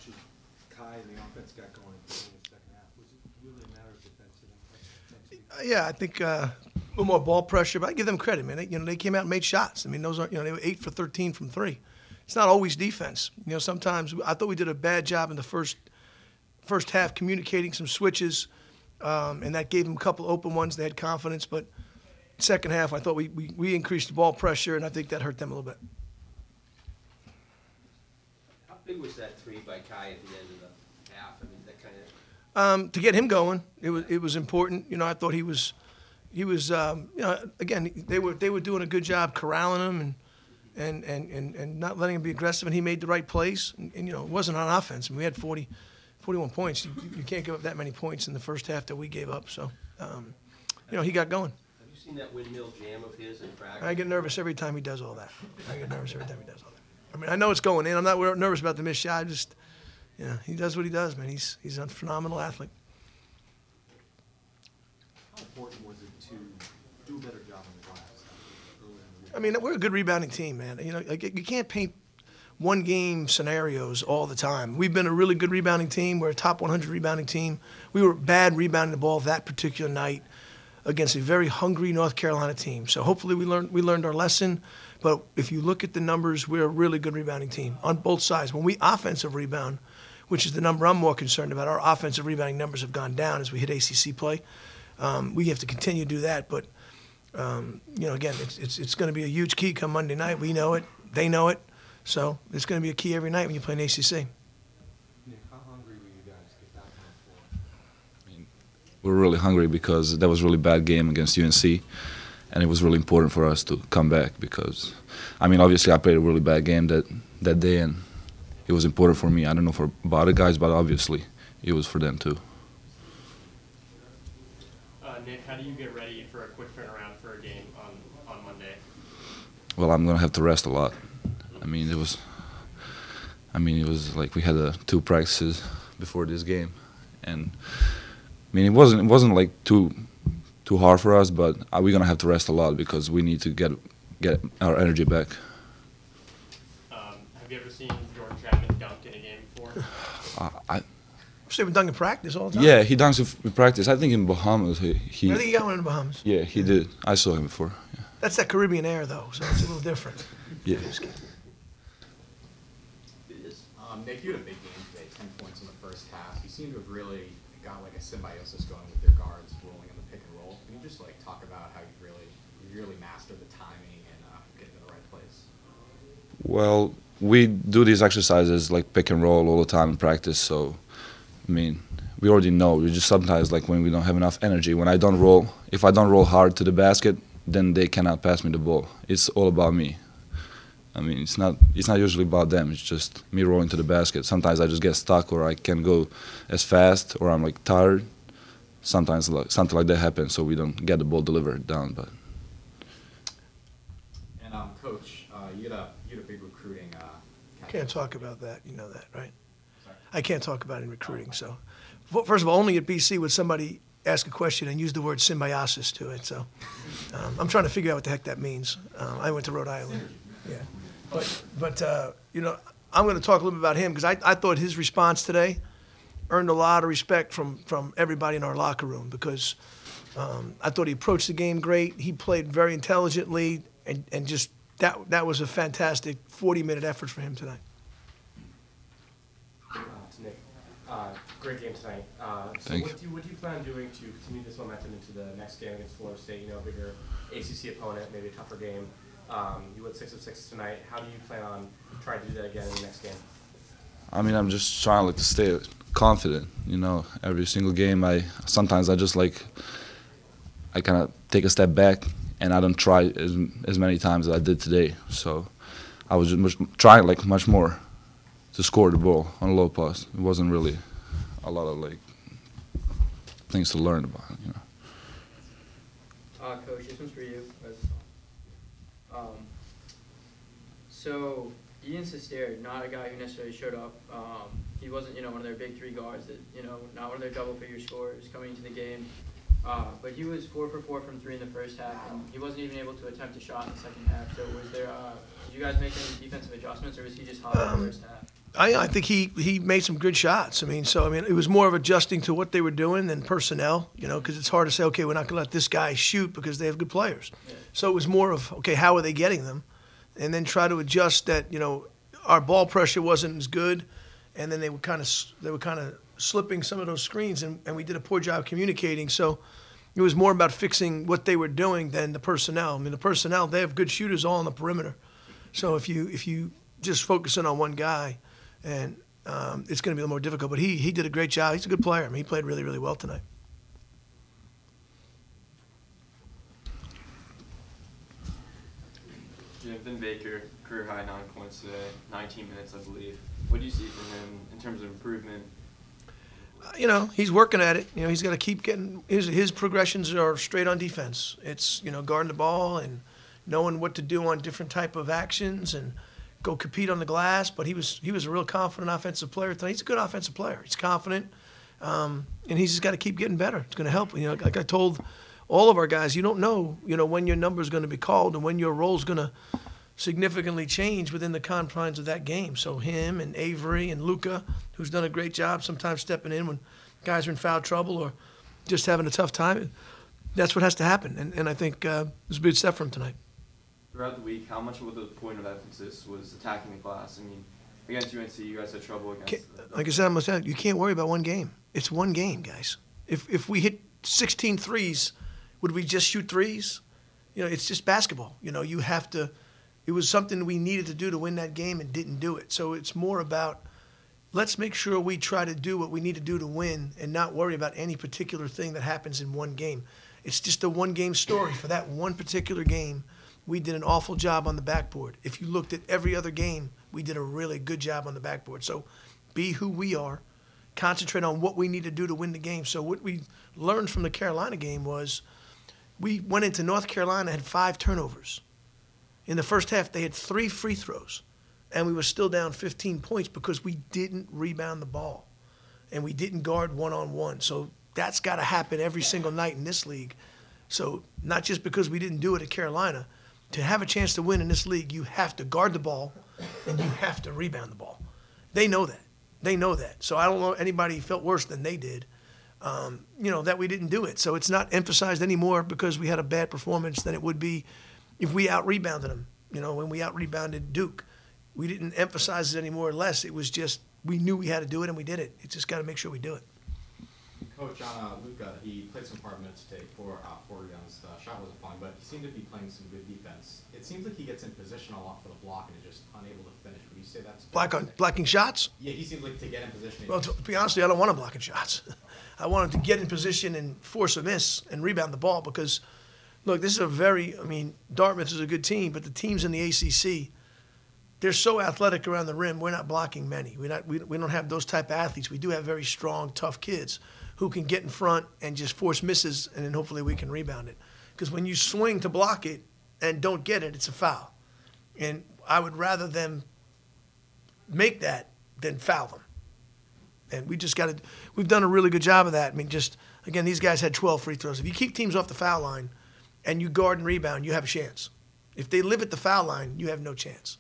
much as Kai and the offense got going in the second half? Was it really a matter of defensive? Yeah, I think a little more ball pressure, but I give them credit, man. They came out and made shots. I mean, those are they were 8 for 13 from three. It's not always defense. Sometimes I thought we did a bad job in the first half communicating some switches, and that gave them a couple open ones. They had confidence, but second half I thought we increased the ball pressure, and I think that hurt them a little bit. How big was that three by Kai at the end of the half? I mean, that kind of to get him going, it was important. I thought he was again they were doing a good job corralling him and not letting him be aggressive, and he made the right plays. And it wasn't on offense. I mean, we had 41 points. You can't give up that many points in the first half that we gave up. So, he got going. Have you seen that windmill jam of his in practice? I get nervous every time he does all that. I mean, I know it's going in. I'm not nervous about the missed shot. I just, he does what he does, man. He's a phenomenal athlete. How important was it to do a better job on the glass? I mean, we're a good rebounding team, man. You can't paint one-game scenarios all the time. We've been a really good rebounding team. We're a top 100 rebounding team. We were bad rebounding the ball that particular night against a very hungry North Carolina team. So hopefully we learned our lesson. But if you look at the numbers, we're a really good rebounding team on both sides. When we offensive rebound, which is the number I'm more concerned about, our offensive rebounding numbers have gone down as we hit ACC play. We have to continue to do that. But, again, it's going to be a huge key come Monday night. We know it. They know it. So it's going to be a key every night when you play an ACC. Nik, how hungry were you guys to get back on the floor? I mean, we're really hungry because that was a really bad game against UNC, and it was really important for us to come back because, obviously I played a really bad game that day, and it was important for me. I don't know for other guys, but obviously it was for them too. Nik, how do you get ready for a quick turnaround for a game on Monday? Well, I'm going to have to rest a lot. It was like we had 2 practices before this game, and it wasn't like too hard for us, but we're gonna have to rest a lot because we need to get our energy back. Have you ever seen Jordan Chapman dunk in a game before? I've seen him dunk in practice all the time. Yeah, he dunks in practice. I think in Bahamas I think he got one in the Bahamas. Yeah, he did. I saw him before. Yeah. That's that Caribbean air, though, so it's a little different. Yeah. Nik, you had a big game today, 10 points in the first half. You seem to have really got like a symbiosis going with your guards rolling in the pick and roll. Can you just talk about how you really mastered the timing and getting to the right place? Well, we do these exercises like pick and roll all the time in practice, so we already know. We just sometimes when we don't have enough energy, if I don't roll hard to the basket, then they cannot pass me the ball. It's all about me. It's not usually about them. It's just me rolling to the basket. Sometimes I just get stuck, or I can't go as fast, or I'm tired. Sometimes something like that happens, so we don't get the ball delivered down. But and Coach, you had a big recruiting. Can't talk about that. You know that, right? Sorry. I can't talk about it in recruiting. So, first of all, only at BC would somebody ask a question and use the word symbiosis to it. So, I'm trying to figure out what the heck that means. I went to Rhode Island. Yeah. But I'm going to talk a little bit about him because I thought his response today earned a lot of respect from everybody in our locker room because I thought he approached the game great. He played very intelligently, and just that was a fantastic 40-minute effort for him tonight. To Nik, great game tonight. What do you plan on doing to continue this momentum into the next game against Florida State? A bigger ACC opponent, maybe a tougher game. You went 6 of 6 tonight. How do you plan on trying to do that again in the next game? I'm just trying to stay confident. Every single game, sometimes I just I kind of take a step back and I don't try as many times as I did today. So I was just trying much more to score the ball on a low post. It wasn't really a lot of things to learn about. Coach, this one's for you. So Ian Sesteri, not a guy who necessarily showed up. He wasn't, one of their big 3 guards that, not one of their double-figure scorers coming into the game. But he was 4 for 4 from 3 in the first half, and he wasn't even able to attempt a shot in the second half. So did you guys make any defensive adjustments, or was he just hot in the first half? I think he made some good shots. I mean, it was more of adjusting to what they were doing than personnel, because it's hard to say, okay, we're not going to let this guy shoot because they have good players. Yeah. So it was more of, okay, how are they getting them? And then try to adjust that, our ball pressure wasn't as good, and then they were kind of slipping some of those screens, and we did a poor job communicating. So it was more about fixing what they were doing than the personnel. I mean, the personnel, they have good shooters all on the perimeter. So if you just focus in on one guy, and it's going to be a little more difficult. But he did a great job. He's a good player. I mean, he played really, really well tonight. Jonathan Baker, career high 9 points today, 19 minutes, I believe. What do you see from him in terms of improvement? He's working at it. He's got to keep getting his progressions are straight on defense. It's guarding the ball and knowing what to do on different type of actions and go compete on the glass. But he was a real confident offensive player tonight. He's a good offensive player. He's confident, and he's just got to keep getting better. It's going to help. Like I told all of our guys, you don't know when your number is going to be called and when your role is going to significantly change within the confines of that game. So him and Avery and Luka, who's done a great job sometimes stepping in when guys are in foul trouble or just having a tough time, that's what has to happen. And I think it was a big step from tonight. Throughout the week, how much of the point of emphasis was attacking the glass? I mean, against UNC, you guys had trouble against. Like I said, you can't worry about one game. It's one game, guys. If we hit 16 threes, would we just shoot threes? It's just basketball. You have to. It was something we needed to do to win that game and didn't do it. So it's more about let's make sure we try to do what we need to do to win and not worry about any particular thing that happens in one game. It's just a one-game story for that one particular game. We did an awful job on the backboard. If you looked at every other game, we did a really good job on the backboard. So be who we are. Concentrate on what we need to do to win the game. So what we learned from the Carolina game was we went into North Carolina, had 5 turnovers. In the first half, they had 3 free throws, and we were still down 15 points because we didn't rebound the ball, and we didn't guard one-on-one. So that's got to happen every single night in this league. So not just because we didn't do it at Carolina. To have a chance to win in this league, you have to guard the ball, and you have to rebound the ball. They know that. They know that. So I don't know anybody felt worse than they did, that we didn't do it. So it's not emphasized anymore because we had a bad performance than it would be if we out-rebounded them. When we out-rebounded Duke, we didn't emphasize it any more or less. It was just we knew we had to do it, and we did it. It's just got to make sure we do it. Coach, on Luka, he played some hard minutes today, 4 rebounds. Shot wasn't fine, but he seemed to be playing some good defense. It seems like he gets in position a lot for the block and is just unable to finish. Would you say that's blocking shots? Yeah, he seems like to get in position. Well, to be honest with you, I don't want him blocking shots. I want him to get in position and force a miss and rebound the ball because – look, this is Dartmouth is a good team, but the teams in the ACC, they're so athletic around the rim. We're not blocking many. We don't have those type of athletes. We do have very strong, tough kids who can get in front and just force misses, and then hopefully we can rebound it. Because when you swing to block it and don't get it, it's a foul. And I would rather them make that than foul them. And we've done a really good job of that. Again, these guys had 12 free throws. If you keep teams off the foul line, and you guard and rebound, you have a chance. If they live at the foul line, you have no chance.